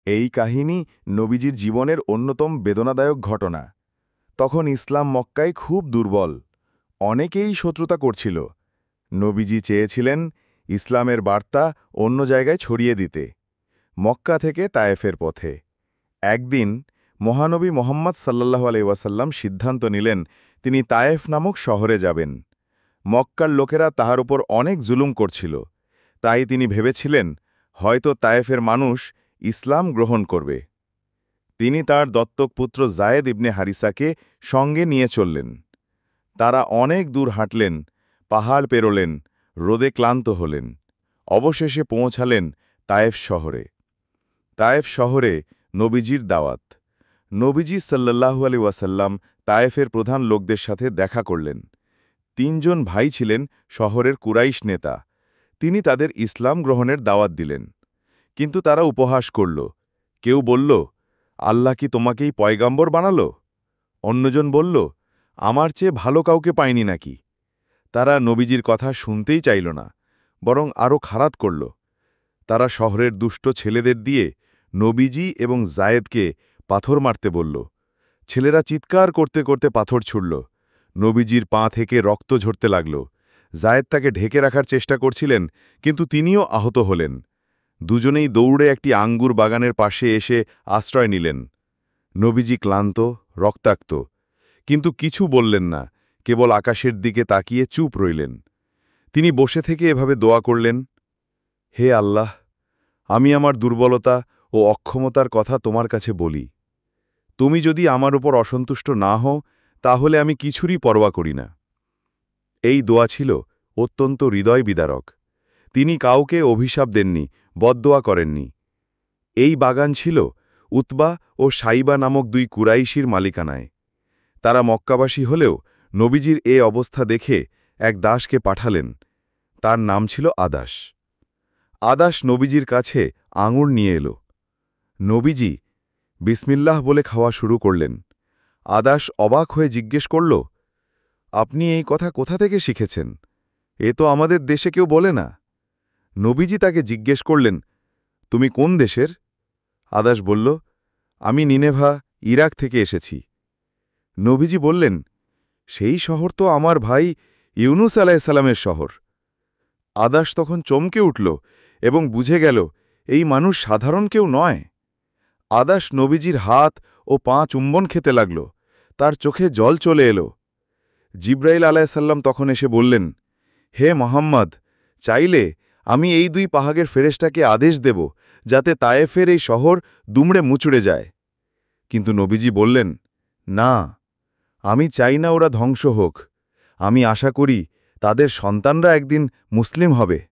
এই কাহিনী নবীজির জীবনের অন্যতম বেদনাদায়ক ঘটনা। তখন ইসলাম মক্কায় খুব দুর্বল, অনেকেই শত্রুতা করছিল। নবীজি চেয়েছিলেন ইসলামের বার্তা অন্য জায়গায় ছড়িয়ে দিতে, মক্কা থেকে তায়েফের পথে। একদিন মহানবী মোহাম্মদ সাল্লাল্লাহু আলাইহি ওয়াসাল্লাম সিদ্ধান্ত নিলেন তিনি তায়েফ নামক শহরে যাবেন। মক্কার লোকেরা তাহার উপর অনেক জুলুম করছিল, তাই তিনি ভেবেছিলেন হয়তো তায়েফের মানুষ ইসলাম গ্রহণ করবে। তিনি তার দত্তক পুত্র জায়েদ ইবনে হারিসাকে সঙ্গে নিয়ে চললেন। তারা অনেক দূর হাঁটলেন, পাহাড় পেরোলেন, রোদে ক্লান্ত হলেন। অবশেষে পৌঁছালেন তায়েফ শহরে। তায়েফ শহরে নবীজির দাওয়াত। নবীজি সাল্লাল্লাহু আলাইহি ওয়াসাল্লাম তায়েফের প্রধান লোকদের সাথে দেখা করলেন। ৩ জন ভাই ছিলেন শহরের কুরাইশ নেতা। তিনি তাদের ইসলাম গ্রহণের দাওয়াত দিলেন, কিন্তু তারা উপহাস করল। কেউ বলল, আল্লাহ কি তোমাকেই পয়গাম্বর বানালো? অন্যজন বলল, আমার চেয়ে ভালো কাউকে পায়নি নাকি? তারা নবীজির কথা শুনতেই চাইল না, বরং আরও খারাপ করল। তারা শহরের দুষ্ট ছেলেদের দিয়ে নবীজি এবং জায়েদকে পাথর মারতে বলল। ছেলেরা চিৎকার করতে করতে পাথর ছুড়ল। নবীজির পা থেকে রক্ত ঝরতে লাগল। জায়েদ তাকে ঢেকে রাখার চেষ্টা করছিলেন, কিন্তু তিনিও আহত হলেন। দুজনেই দৌড়ে একটি আঙ্গুর বাগানের পাশে এসে আশ্রয় নিলেন। নবীজি ক্লান্ত, রক্তাক্ত, কিন্তু কিছু বললেন না, কেবল আকাশের দিকে তাকিয়ে চুপ রইলেন। তিনি বসে থেকে এভাবে দোয়া করলেন, হে আল্লাহ, আমি আমার দুর্বলতা ও অক্ষমতার কথা তোমার কাছে বলি। তুমি যদি আমার উপর অসন্তুষ্ট না হও, তাহলে আমি কিছুরই পরোয়া করি না। এই দোয়া ছিল অত্যন্ত হৃদয় বিদারক। তিনি কাউকে অভিশাপ দেননি, বদদোয়া করেননি। এই বাগান ছিল উতবা ও সাইবা নামক 2 কুরাইশির মালিকানায়। তারা মক্কাবাসী হলেও নবীজির এ অবস্থা দেখে এক দাসকে পাঠালেন। তার নাম ছিল আদাস। আদাস নবীজির কাছে আঙুর নিয়ে এলো। নবীজি বিসমিল্লাহ বলে খাওয়া শুরু করলেন। আদাস অবাক হয়ে জিজ্ঞেস করল, আপনি এই কথা কোথা থেকে শিখেছেন? এ তো আমাদের দেশে কেউ বলে না। নবীজি তাকে জিজ্ঞেস করলেন, তুমি কোন দেশের? আদাস বলল, আমি নিনেভা, ইরাক থেকে এসেছি। নবীজি বললেন, সেই শহর তো আমার ভাই ইউনুস আলাইহিসসালামের শহর। আদাস তখন চমকে উঠল এবং বুঝে গেল এই মানুষ সাধারণ কেউ নয়। আদাস নবীজির হাত ও পা চুম্বন খেতে লাগল। তার চোখে জল চলে এলো। জিব্রাইল আলাইহিসসালাম তখন এসে বললেন, হে মোহাম্মদ, চাইলে আমি এই 2 পাহাগের ফেরেশতাকে আদেশ দেব যাতে তায়েফের এই শহর দুমড়ে মুচড়ে যায়। কিন্তু নবীজি বললেন, না, আমি চাই না ওরা ধ্বংস হোক। আমি আশা করি তাদের সন্তানরা একদিন মুসলিম হবে।